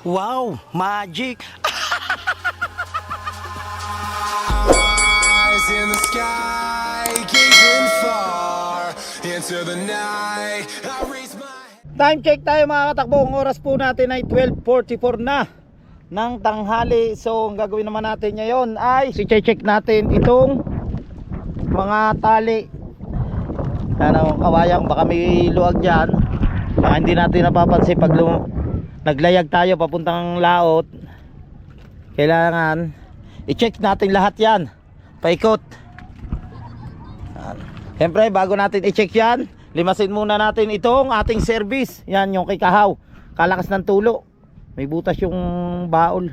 Wow, magic! Eyes in the sky, gazing far into the night. I raise my Time check tayo mga katakbo. Ang oras po natin ay 12:44 na ng tanghali. So ang gagawin naman natin ngayon ay i-check natin itong mga tali. Ano, kawayang baka may luwag dyan. Baka hindi natin napapansin pag naglayag tayo papuntang laot. Kailangan i-check natin lahat yan, paikot. Siyempre bago natin i-check yan, limasin muna natin itong ating service. Yan yung kay Kahaw, kalakas ng tulo. May butas yung baol.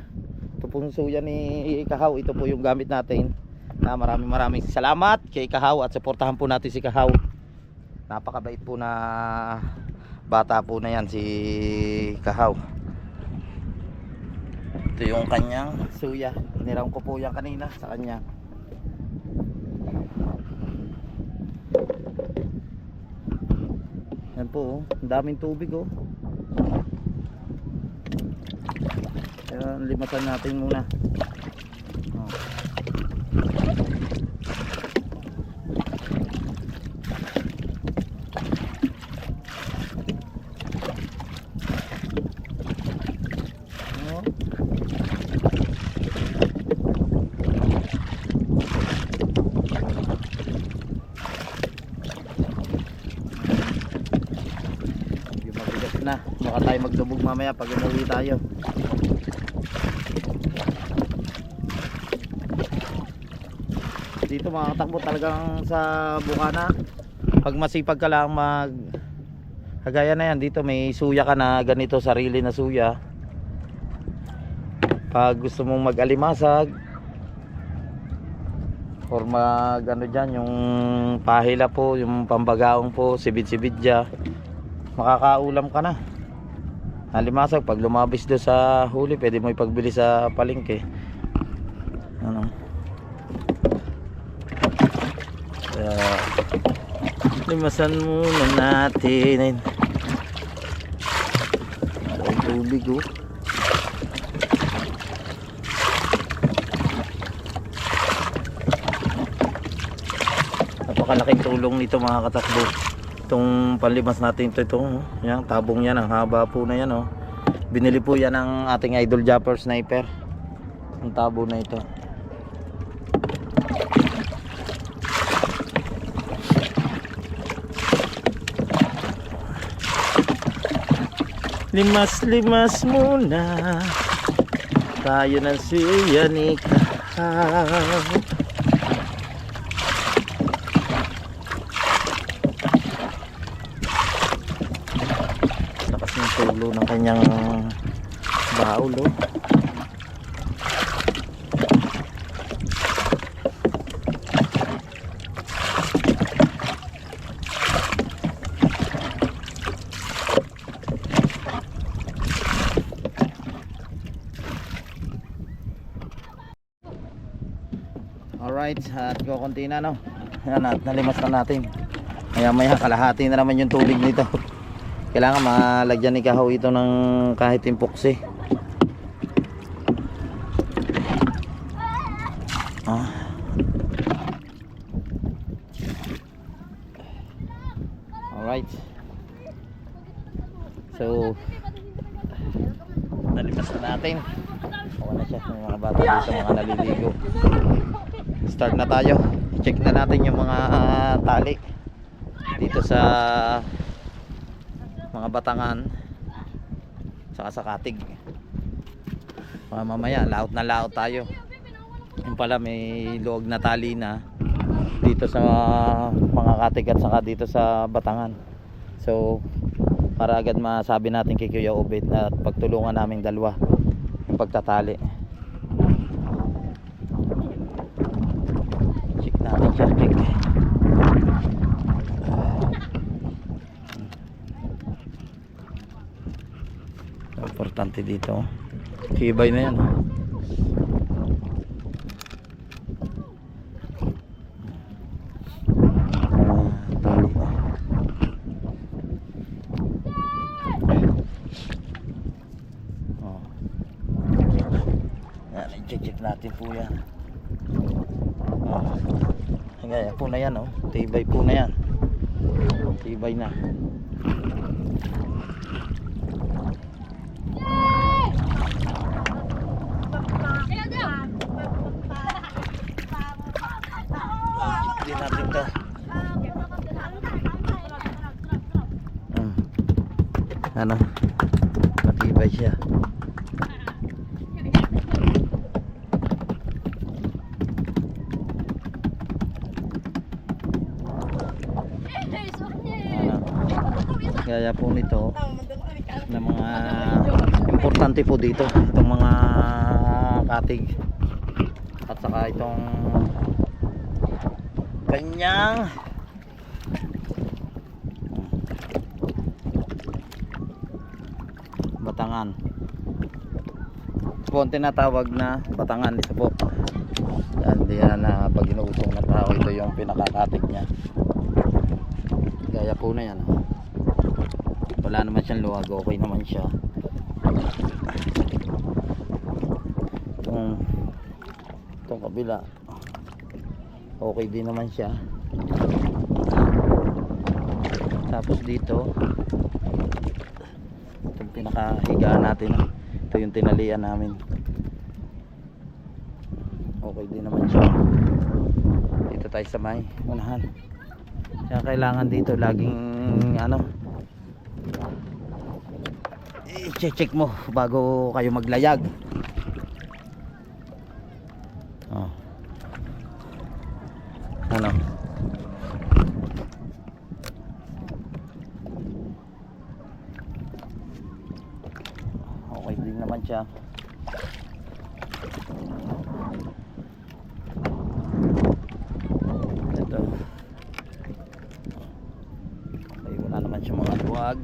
Ito pong suya ni Kahaw. Ito po yung gamit natin. Maraming salamat kay Kahaw. At suportahan po natin si Kahaw. Napakabait po na bata po na yan si Kahaw. Ito yung kanyang suya. Niram ko po yan kanina sa kanya. Yan po, ang daming tubig oh. Ayan, limasan natin muna. Oh. Oh. Na, baka tayo magdubog mamaya pag umuwi tayo. Dito mga katakbo talagang sa Bukana, pag masipag ka lang kagaya na yan, dito may suya ka na ganito, sarili na suya. Pag gusto mong mag-alimasag or mag ano dyan, yung pahila po, yung pambagaong po, sibid-sibidya, makakaulam ka na. Halimasag pag lumabis do sa huli, pwede mo ipagbili sa palengke. Ano? Limasan muna natin. Ay, tubig oh. Napakalaking tulong nito mga katakbo. Itong panlimas natin ito, yan, tabong yan, ang haba po na yan oh. Binili po yan ng ating idol Japper Sniper, ang tabo na ito. Limas muna tayo ng suya ni Kahaw. Tulo ng kanyang baul oh. Alright, at kukunti na no. Ayan, at nalimas na natin. Maya kalahati na naman yung tubig nito. Kailangan malagyan ni Kahaw ito ng kahit impoksi. Alright. So nalimas na natin. Okay na siya. May mga bata dito, mga naliligo. Start na tayo. Check na natin yung mga tali dito sa mga batangan saka sa katig. Mamaya laot na laot tayo. Yung pala may luwag na tali na dito sa mga katig at saka dito sa batangan. So para agad masabi natin kay Kuya Obed at pagtulungan namin dalawa yung pagtatali. Check natin siya, check. Importante dito. Tibay na yan. I-check natin po yan. Gaya po na yan, oh. Tibay po na yan. Tibay na. Check din natin to. Ano? Matibay siya. Gaya po nito na mga importante po dito itong mga katig at saka itong kanyang batangan. Ito po ang tinatawag na batangan. Ito po yan na pag inuusong ng tao, ito yung pinakakatig nya. Gaya po na yan. Wala naman siyang luwag, okay naman siya. Itong kabila okay din naman siya. Tapos dito itong pinakahigaan natin, ito yung tinalian namin, okay din naman siya. Dito tayo sa may unahan, kaya kailangan dito laging i-check mo bago kayo maglayag. Okay din naman siya. Ito okay, wala naman siya mga luwag.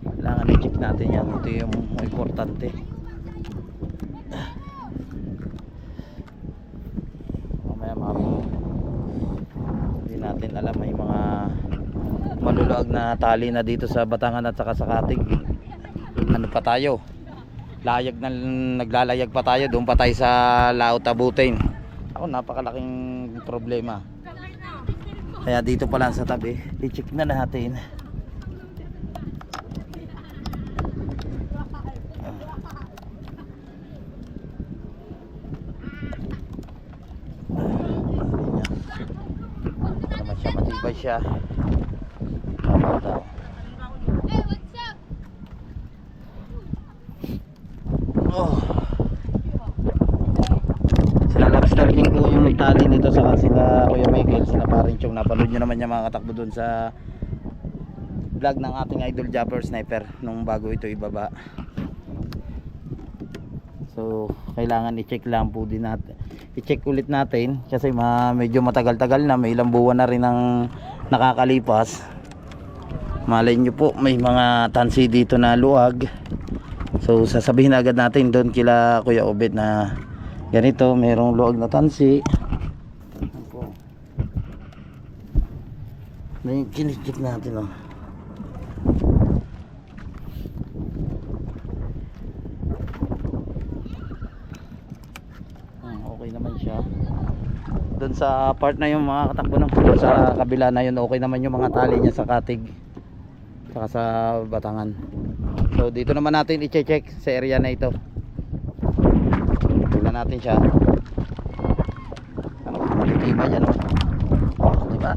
Kailangan i-check natin yan. Ito yung importante. Mamaya hindi natin alam, may mga maluluwag na tali na dito sa batangan at saka sa katig. Ano pa tayo? Naglalayag pa tayo. Doon pa tayo sa laot abutin. Ako, napakalaking problema. Kaya dito pa lang sa tabi, i-check na natin. Naman siya, matibay siya. Sila Lobster King po yung nagtali nito, sa sila Kuya Michael, sila Paring Chong. Napanood nyo naman yung mga katakbo dun sa vlog ng ating idol Japper Sniper nung bago ito ibaba. So kailangan i-check lang po din natin, i-check ulit natin kasi medyo matagal-tagal na, may ilang buwan na rin ang nakakalipas. Malay nyo po may mga tansi dito na luwag, so sasabihin agad natin doon kila Kuya Obed na ganito, mayroong luwag na tansi. Kinicheck natin, oh. Okay naman siya. Doon sa part na yung mga katakbo ng doon sa kabila na yun, okay naman yung mga tali niya sa katig saka sa batangan. So dito naman natin i-check sa area na ito. Tignan natin siya. Ano, matitibay yan, oh. Diba?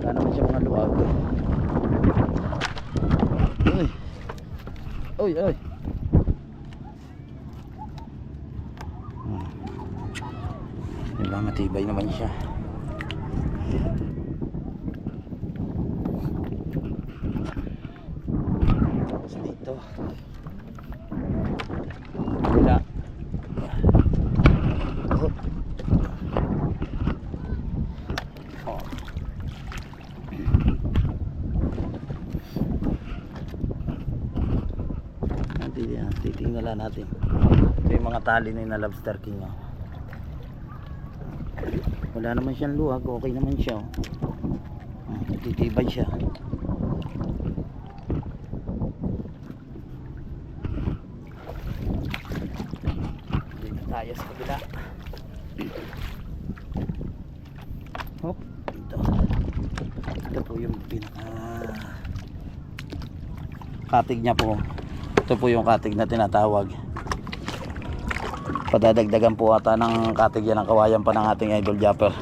Wala naman siya mga luwag. Uy, uy. Diba, matibay naman siya. Tapos dito wala. Titingnan natin. Ito yung mga tali na yung Lobster King, oh. Wala naman siyang luwag, okay naman siya, oh. Titibay siya. pinaka katig niya po. Ito po yung katig na tinatawag. Padadagdagan po ata ng katig yan ng kawayan pa ng ating idol japper.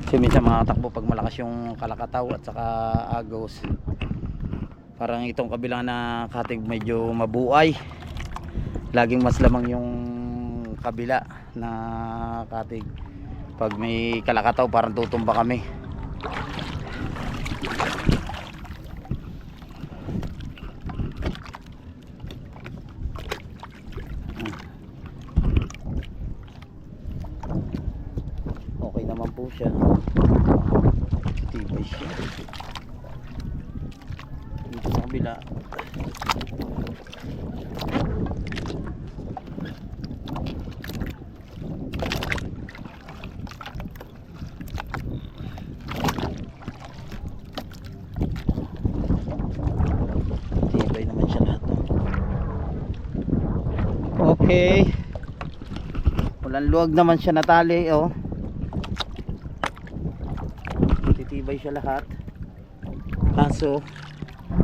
Kasi minsan mga takbo pag malakas yung kalakataw at saka agos, parang itong kabilang na katig medyo mabuay, laging mas lamang yung kabila na katig. Pag may kalakataw parang tutumba kami. Okay naman po siya, tibay siya. Dito sa kabila tibay naman siya lahat. Okay, walang luwag naman siya natali, oh. Titibay siya lahat. Kaso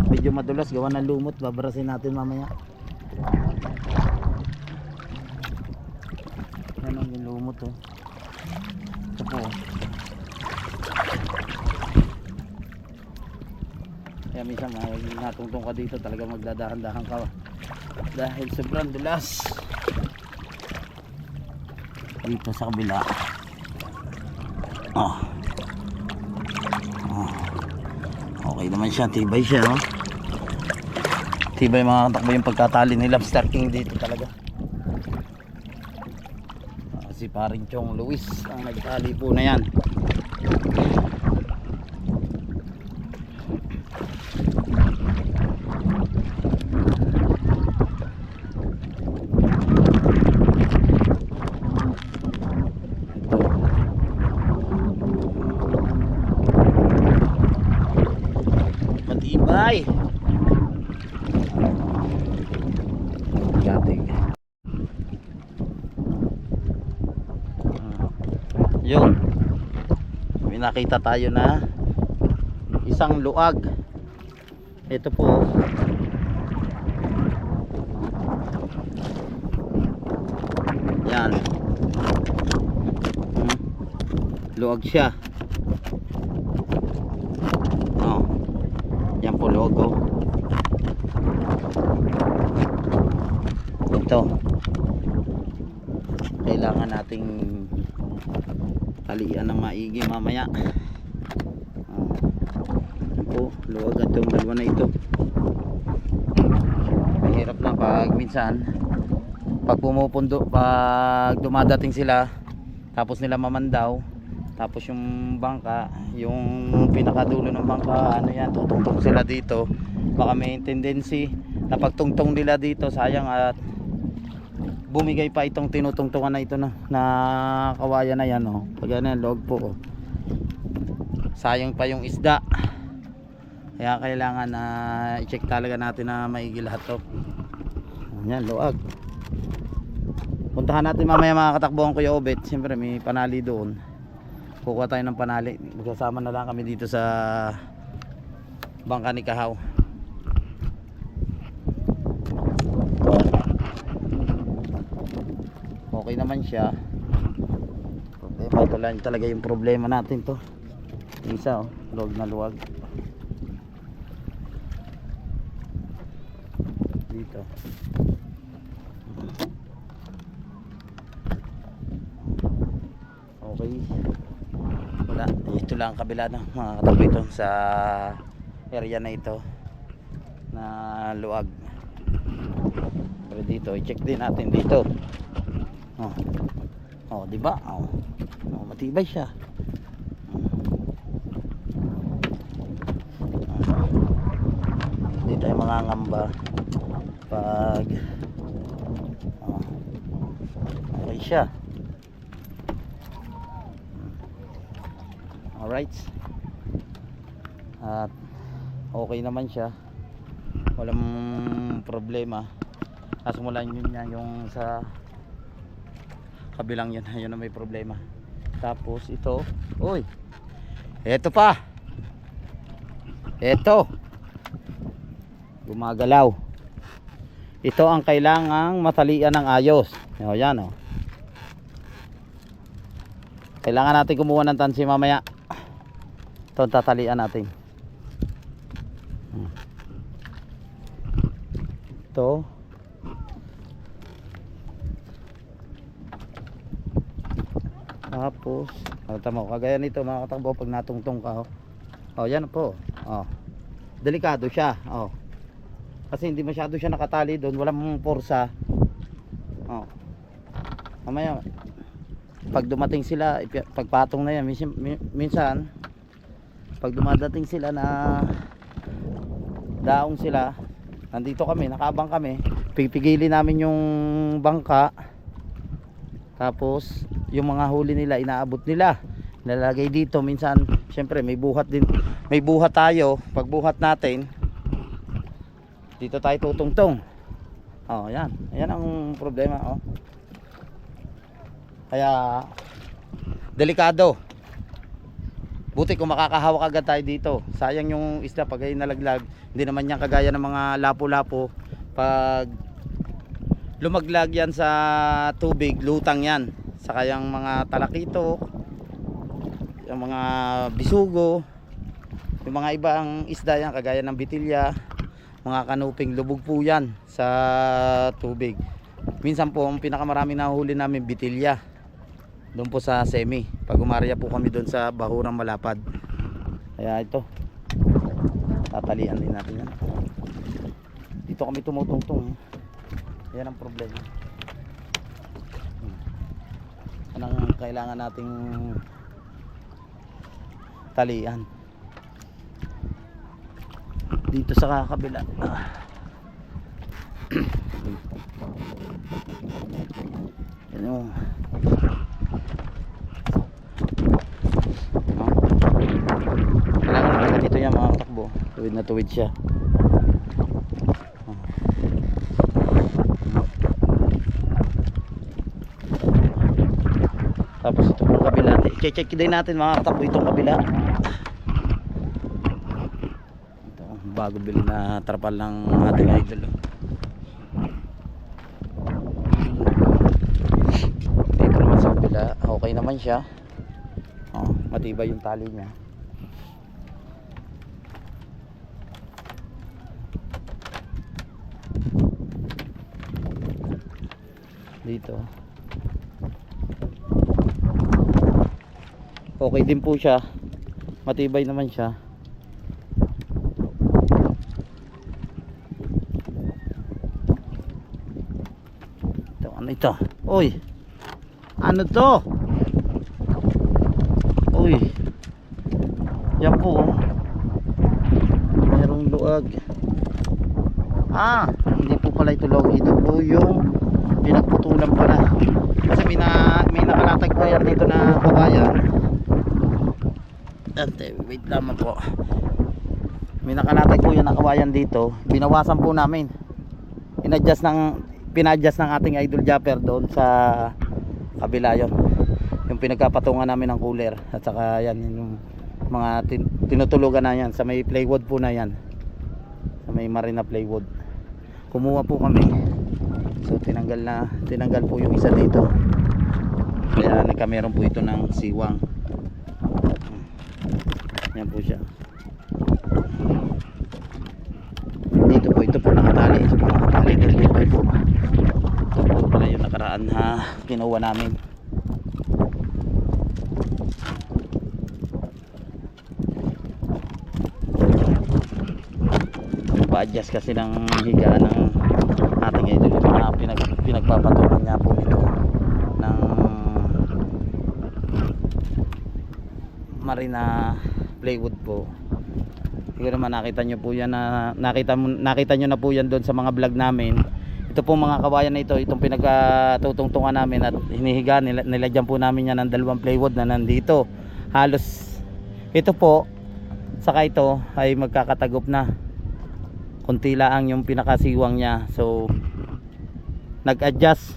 medyo madulas gawa ng lumot. Babarasin natin mamaya. Yan ang lumot, oh. Ito po. Kaya minsan natungtong ka dito, talaga magdadahan-dahan ka dahil sobrang dulas. Dito sa kabila, oh. Okay naman siya, tibay siya, no? Tibay mga katakbo yung pagkatali ni Lobster King dito talaga. Si paring Chong Luis ang nagtali po na yan. Matibay. Gating. Yun. May nakita tayo na isang luag. Ito po. Yan. Luag siya. Oh. Yan po logo. Ito. Kailangan nating talian ng maigi mamaya. Oh, luwag at yung dalawa na ito. Mahirap na pag minsan pag pumupundo, pag dumadating sila tapos nila mamandaw, tapos yung bangka, yung pinakadulo ng bangka, ano yan, tutungtong sila dito. Baka may tendency na pagtungtong nila dito, sayang at bumigay pa itong tinutungtungan na ito na kawayan na yan, oh. Pag yan, log po, oh. Sayang pa yung isda. Kaya kailangan na i-check talaga natin na maigi lahat to. Yan, luag. Puntahan natin mamaya mga katakbuhan Kuya Obet. Siyempre may panali doon. Kukuha tayo ng panali. Magsasama na lang kami dito sa bangka ni Kahaw. Okay naman siya. Problema ito lang talaga yung problema natin to. Isa, oh, luwag na luwag. Dito. Okay. Wala. Ito lang ang kabila ng mga katabi ito sa area na ito na luwag. Pero dito, i-check din natin dito. Oh. Oh, di ba? Oh. Oh, matibay siya. Hindi tayo mangangamba pag okay siya. Alright. At okay naman siya. Walang problema. Kaso mula yun yan yung sa kabilang yun. Yun na may problema. Tapos ito. Uy. Ito pa. Eto, gumagalaw. Ito ang kailangang matalian ng ayos. O, yan o. Kailangan natin kumuha ng tansi mamaya. Ito tatalian natin. Ito. Tapos, tama ko, kagaya nito mga katakbo pag natungtong ka. Oh, yan po. Oh. Delikado siya. Oh. Kasi hindi masyado siya nakatali doon, walang porsa. Oh. Mamaya pag dumating sila, pagpatong na yan, minsan pag dumadating sila na daong sila, nandito kami, nakabang kami, pipigilin namin yung bangka, tapos yung mga huli nila inaabot nila, nilalagay dito. Minsan syempre may buhat din, may buhat tayo. Pag buhat natin dito tayo tutungtong. Oh, yan ang problema. Oh, kaya delikado. Buti kung makakahawak agad tayo dito. Sayang yung isda pag ay nalaglag. Hindi naman yan kagaya ng mga lapo-lapo. Pag lumaglag yan sa tubig, lutang yan. Saka yung mga talakito, yung mga bisugo, yung mga ibang isda yan kagaya ng bitilya, mga kanuping, lubog po yan sa tubig. Minsan po ang pinakamaraming nahuli namin bitilya doon po sa semi, pag umarya po kami doon sa Bahurang Malapad. Kaya ito tatalian din natin yan. Dito kami tumutungtong. Yan ang problema. Anong kailangan nating talian dito sa kabila. Yan o. Kailangan natin dito yan mga katakbo. Tuwid na tuwid siya. Tapos ito pong kabila, i-check din natin mga katakbo itong kabila. Ito, bago bili na trapal ng ating idol. Dito naman sa kabila, okay naman siya. Oh, matibay yung tali niya. Dito okay din po siya, matibay naman siya. Ito, ano ito? Uy, ano to? Uy, yan po oh. Mayroong luag. Hindi po pala ito luag, ito po yung pinagputulan pala. Kasi may nakalatag po yan dito na kabayan. Wait naman po. May nakalatag po yan na kabayan dito. Binawasan po namin. Pinadjust ng ating idol japper doon sa kabila yon. Yung pinagkapatungan namin ng cooler. At saka yan yung mga tinutulugan na yan. Sa may plywood po na yan. Sa may marina plywood. Kumuha po kami. So tinanggal po yung isa dito. Kaya nagkameron po ito ng siwang. Yan po siya. Dito po, ito po nakatali. Ito po nakatali dito po. Ito po pala yung nakaraan kinuha namin. Pa-adjust kasi ng higaan ng ating idol. Pinagpapatungan niya po nito ng marina plywood po. Siguro naman nakita nyo po yan na nakita nyo na po yan doon sa mga vlog namin. Ito po mga kabayan na ito, itong pinagtutungtungan namin at hinihiga nilagyan po namin yan ng dalawang plywood na nandito. Halos ito po saka ito ay magkakatagop na. Kunti lang yung pinakasiwang niya. So nag-adjust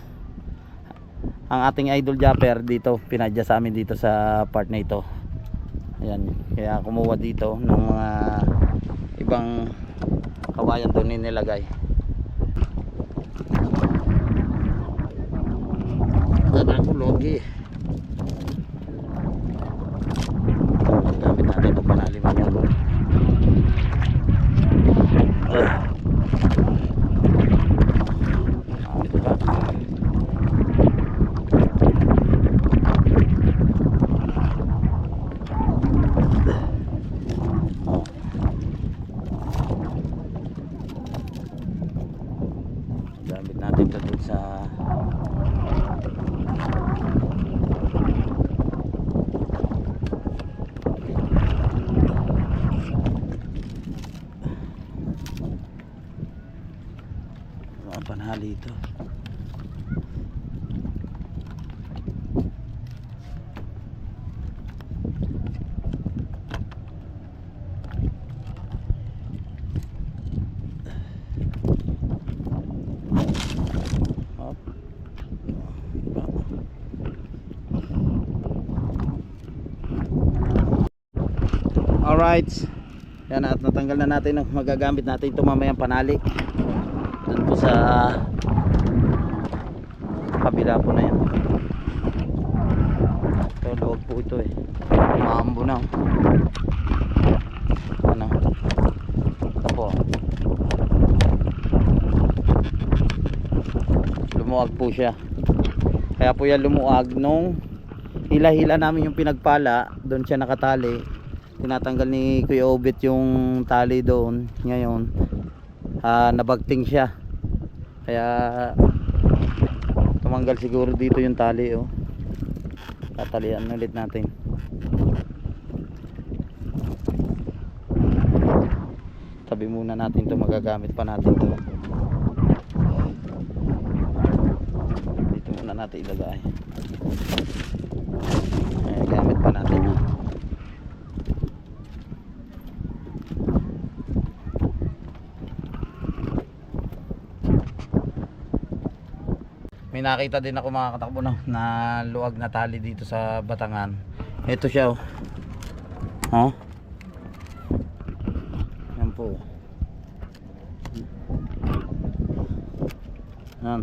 ang ating idol japper dito, pinadjust sa amin dito sa part na ito. Ayan, kaya kumuha dito ng mga ibang kawayan doon nilagay. Ako logi. Gamit natin itong malalim na yan. Ito ba? Gamit natin ito dun sa mga panhali ito. Alright, yan, at natanggal na natin ang magagamit natin ito mamayang panali doon po sa kabila po na yan. Ito, luwag po ito eh, maambo na ano, ito po, lumuwag po siya. Kaya po yan lumuwag nung hila-hila namin yung pinagpala, doon siya nakatali. Tinatanggal ni Kuya Obit yung tali doon. Ngayon nabagting siya, kaya tumanggal siguro dito yung tali. Tatalian ulit natin. Tabi muna natin to, magagamit pa natin to. Dito muna natin ilagay. Gamit pa natin yun. May nakita din ako mga katakbo na luwag na tali dito sa Batangan. Ito siya oh. Yan po. Yan.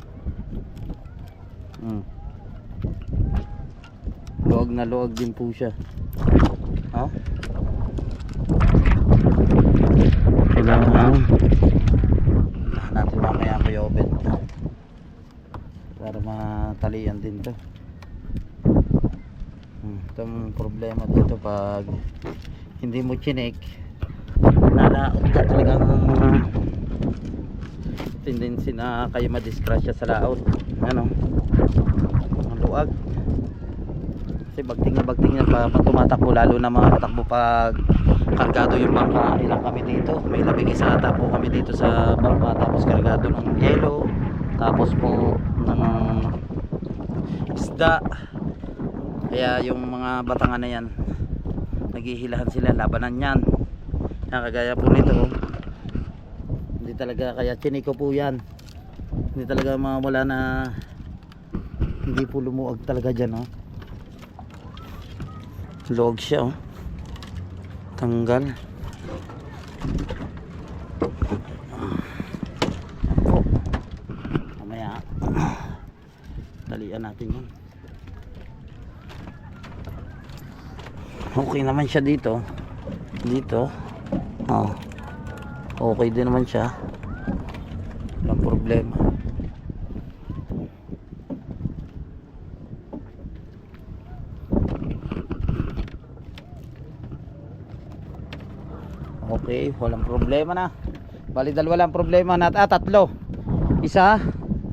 Luwag na luwag din po siya. Kailangan natin mamaya Kuya Obet para matalian din to. Itong problema dito, pag hindi mo chinek, nalaot ka, talagang tendency na kayo madisgrasya sa laot. Ano, ang luwag kasi bagting na pa tumatakbo, lalo na mga katakbo pag kargado yung bangka. Ilang kami dito, may 11 ata po kami dito sa bangka, tapos kargado ng yelo, tapos po ng isda. Kaya yung mga Batangan na yan, naghihilahan sila, labanan yan. Kagaya po nito, hindi talaga, kaya chiniko po yan, hindi talaga mawala na, hindi po lumuwag talaga dyan. Luwag siya tanggal. Mamaya talian natin yun. Okay naman siya dito. Okay din naman siya, walang problema. Okay, walang problema na. Bali dalawa lang problema natin. Tatlo. Isa,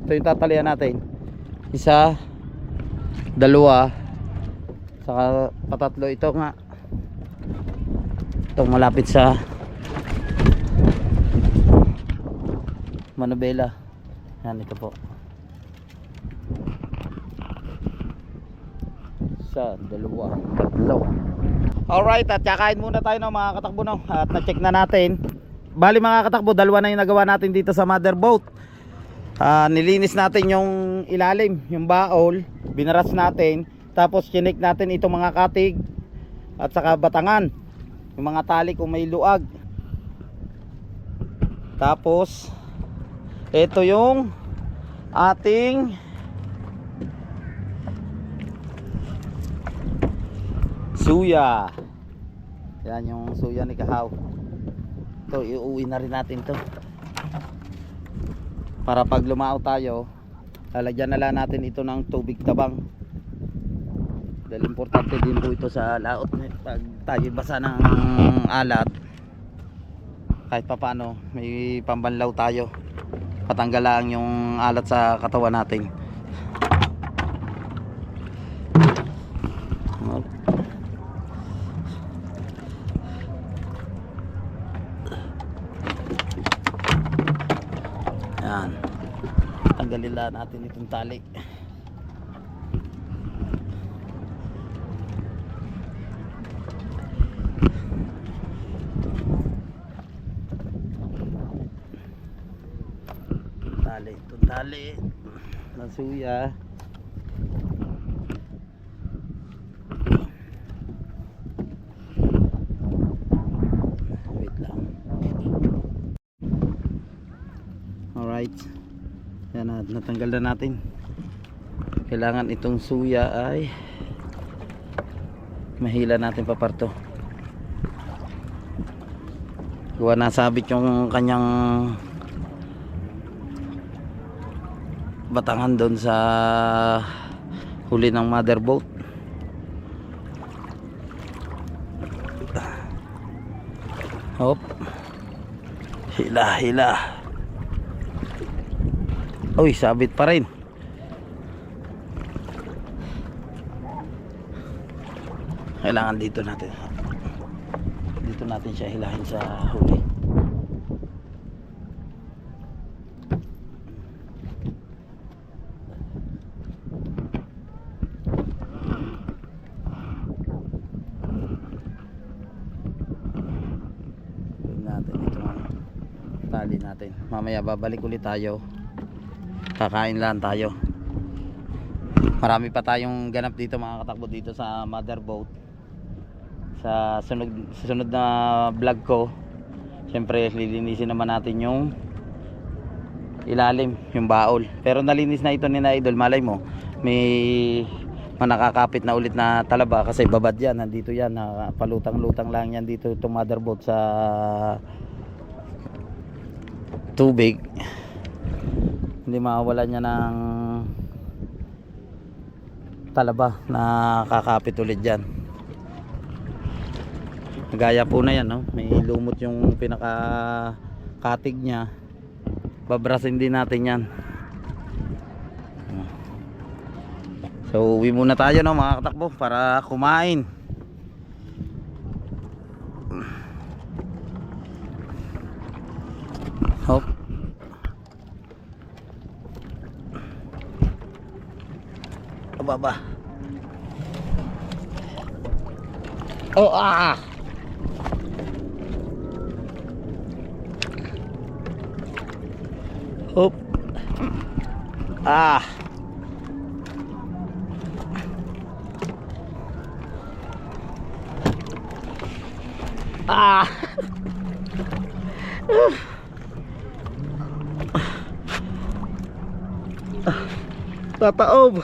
ito yung tatalian natin. Isa, dalawa, saka patatlo. Ito nga, itong malapit sa manubela. Yan, ito po. Isa, dalawa, tatlo. Alright, at kakain muna tayo ng mga katakbo at na-check na natin. Bali mga katakbo, dalawa na yung nagawa natin dito sa mother boat. Nilinis natin yung ilalim, yung baol, binaras natin, tapos chinik natin itong mga katig at saka batangan, yung mga tali kung may luag. Tapos ito yung ating suya. Yan yung suya ni Kahaw. Ito, iuwi na rin natin to. Para pag lumao tayo, lalagyan na lang natin ito ng tubig tabang. Dahil importante din po ito sa laot. Pag tayo basa ng alat, kahit pa paano may pambanlaw tayo. Patanggal lang yung alat sa katawan natin. Yan. Tanggalin lang natin itong tali. Itong tali ng suya. Wait lang. Alright, yan na, natanggal na natin. Kailangan itong suya ay mahila natin paparto. Gawa na sabit yung kanyang batangan doon sa huli ng mother boat. Hop, hila hila. Uy, sabit pa rin. Kailangan dito natin siya hilahin sa huli. Tali natin. Mamaya babalik ulit tayo. Kakain lang tayo. Marami pa tayong ganap dito mga katakbo dito sa mother boat. Sa sunod na vlog ko, syempre lilinisin naman natin yung ilalim, yung baol. Pero nalinis na ito ni na Idol. Malay mo, may manakakapit na ulit na talaba kasi babad yan. Nandito yan, palutang-lutang lang yan dito itong mother boat sa tubig. Hindi mawala niya ng talaba na kakapit ulit dyan. Gaya po na yan, no? May lumot yung pinaka katig niya. Babrasin din natin yan. So uwi muna tayo, no, mga katakbo, para kumain. Hop. Baba. Oh, ah. Hop. Ah. Ah. Tataob.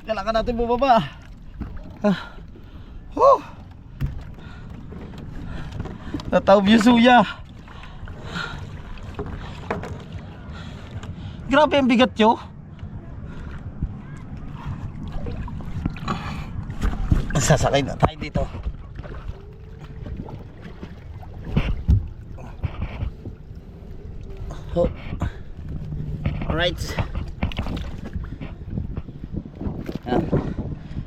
Kailangan natin bumaba. Tataob yung suya. Grabe ang bigat nyo. Sasakay na tayo dito. Alright. Yan.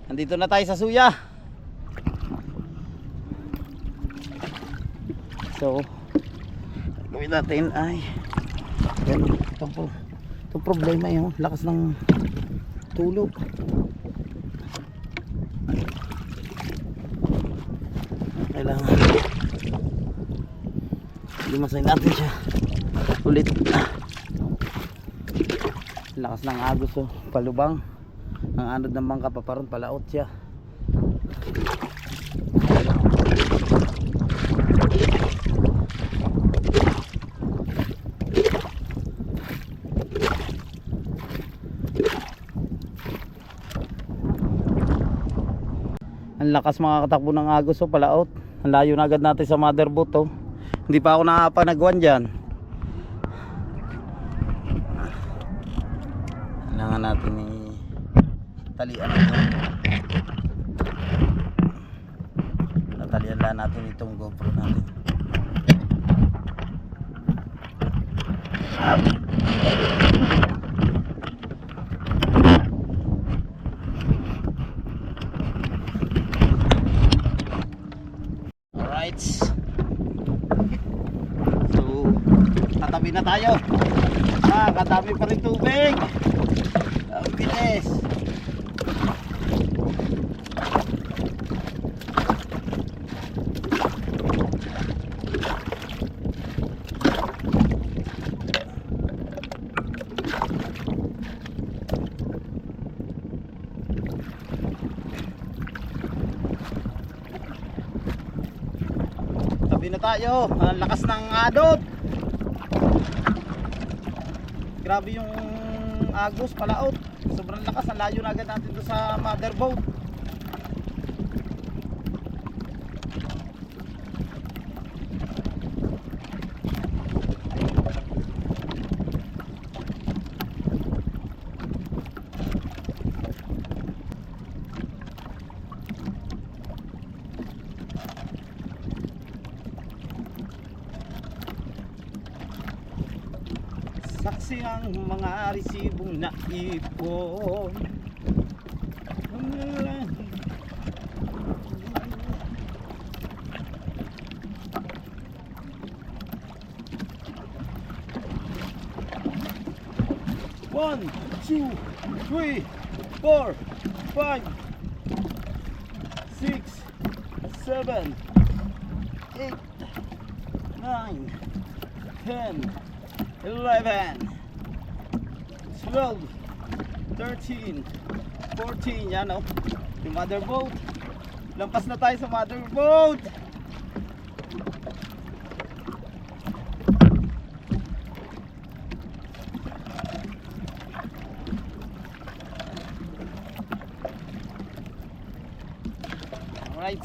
Nandito na tayo sa suya. So gawin natin ay itong problema yung lakas ng tulog. Kailangan limasin natin siya ulit. Lakas ng agos, oh. Palubang ang anod ng bangka, paparon palaot siya. Ang lakas mga katakbo ng Agos, oh, palaot. Ang layo na agad natin sa motherboard, oh. Hindi pa ako nakapanagwan dyan. Kailangan natin talian ito. Natalian lang natin itong GoPro natin. Alright. So, tatabi na tayo. Katabi pa rin tubig. Ang bilis. Tabi na tayo. Ang lakas ng adot. Grabe yung Agos, palaot. Sobrang lakas. Ang layo na agad natin doon sa motherboard. Saksi ang mga resibong naipon. One, two, three, four, five, six, seven, 8, 9, 10, 11, 12, 13, 14. Yan, oh, yung motherboard. Lampas na tayo sa motherboard. Alright.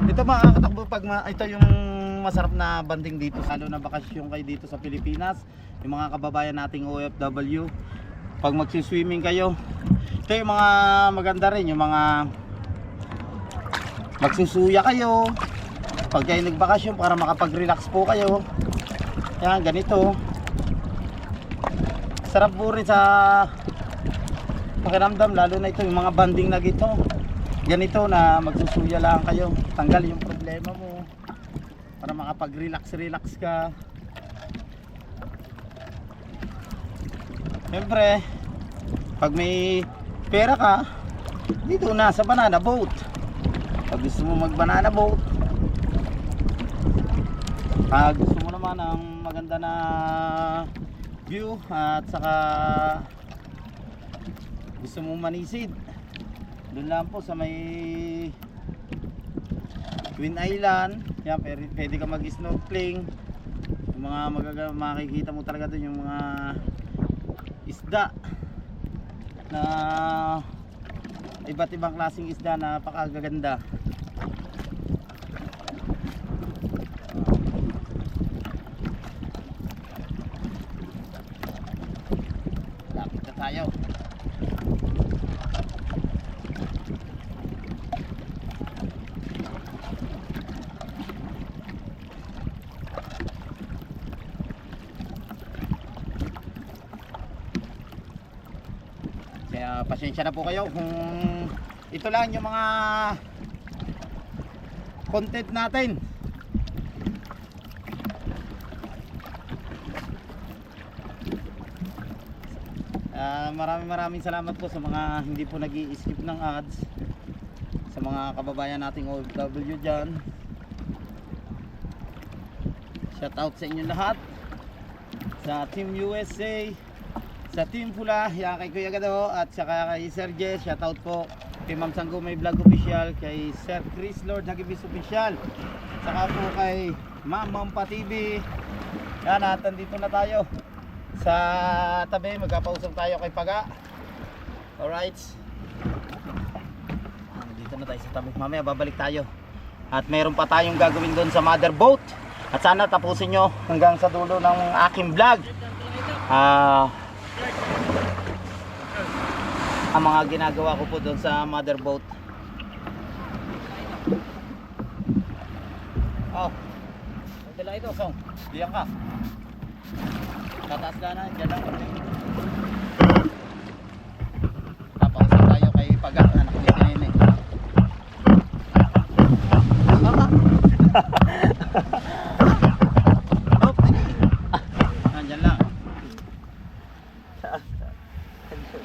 Ito mga katakbo, ito yung masarap na banding dito, lalo na bakasyon kayo dito sa Pilipinas, yung mga kababayan nating OFW. Pag magsiswimming kayo, ito yung mga maganda rin, yung mga magsusuya kayo pag kayo nagbakasyon para makapag-relax po kayo. Yan, ganito. Sarap po rin sa pakiramdam, lalo na ito yung mga banding na gito. Ganito na magsusuya lang kayo, tanggal yung problema mo para makapag-relax ka. Siyempre, pag may pera ka, dito na sa banana boat. Pag gusto mo mag banana boat, pag gusto mo naman ng maganda na view at saka gusto mo manisid, doon lang po sa may Twin Island. Yan, pwede ka mag-snorkeling. Yung mga makikita mo talaga doon yung mga isda na iba't ibang klaseng isda na napakagaganda. Lapit na tayo. Kaya pasensya na po kayo kung ito lang yung mga content natin. Maraming salamat po sa mga hindi po nag-i-skip ng ads, sa mga kababayan nating OFW dyan. Shout out sa inyo lahat, sa Team USA, sa Team Pula, yan kay Kuya Gado at saka kay Sir Jess. Shout out po kay Ma'am Sanggo May Vlog Official, kay Sir Chris Lord Hagibis Official, saka po kay Ma'am Mampa TV. Yan, at andito na tayo sa tabi, magkapausap tayo kay Paga. Alright. Dito na tayo sa tabi. Mamaya babalik tayo. At mayroon pa tayong gagawin doon sa mother boat. At sana tapusin nyo hanggang sa dulo ng aking vlog. Ang mga ginagawa ko po doon sa mother boat. Oh. Dala ito, Song. Diyan ka. Tataas ka na, dyan lang. Papausap tayo kay Paga, anak ni Nene. Oh, nandyan lang.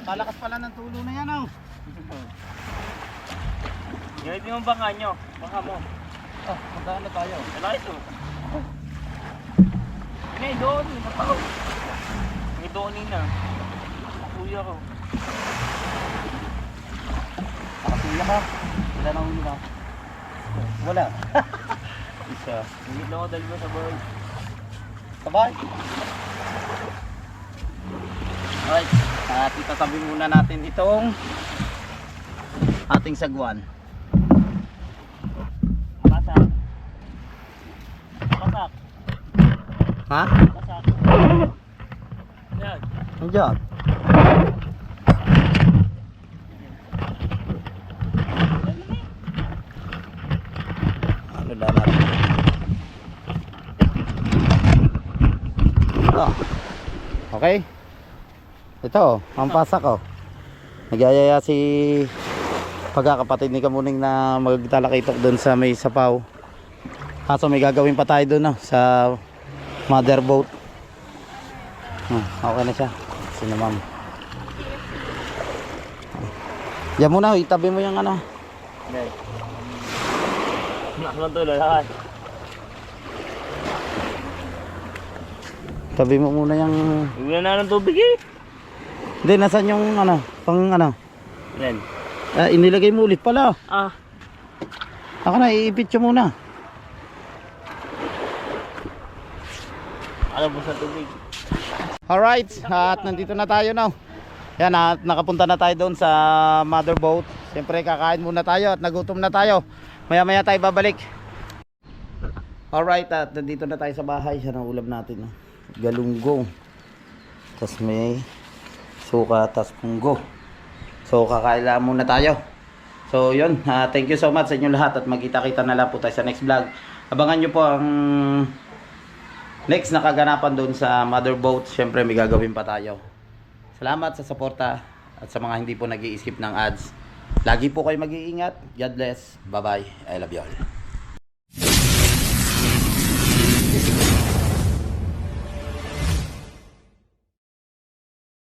Malakas pala ng tulo na yan, oh. Ganit yung baka nyo. Baka mo. Oh, magkano tayo? Wala ito. Hindi, doon. Napako. May doon na. Kuya ko. Nakasuya ka? Wala na huli ka? Wala. Isa. Hingit lang ako dalawa sa boy. Sabay. Alright. At itatabi muna natin itong ating sagwan. Pasak. Pasak. Ha? Pasak. Yan. Nandiyan. Ano lang natin? Ito. Okay. Ito, ang pasak oh. Nagyayaya si pagkakapatid ni Kamuning na magtalakitok doon sa may sapaw. Kaso may gagawin pa tayo doon sa mother boat. Okay na siya. Sino ma'am? Yan muna, itabi mo yung ano. Okay. Nakakang tuloy lahat. Tabi mo muna yung... Wala na ng tubig eh. Hindi, nasan yung ano? Pang ano? Yan. Inilagay mo ulit pala. Ah. Ako na, iipit siya muna. Alam mo sa tubig. Alright, at nandito na tayo now. Yan, at nakapunta na tayo doon sa mother boat. Siyempre kakain muna tayo at nagutom na tayo. Maya maya tayo babalik. Alright, at nandito na tayo sa bahay. Yan ang ulam natin. Galunggong. Tapos may suka, tapos punggo. So kakain lang muna tayo. So yun, thank you so much sa inyo lahat. At magkita-kita na lang po tayo sa next vlog. Abangan nyo po ang next na kaganapan doon sa mother boat. Siyempre may gagawin pa tayo. Salamat sa suporta at sa mga hindi po nag-i-skip ng ads. Lagi po kayo mag-iingat. God bless. Bye bye. I love you all.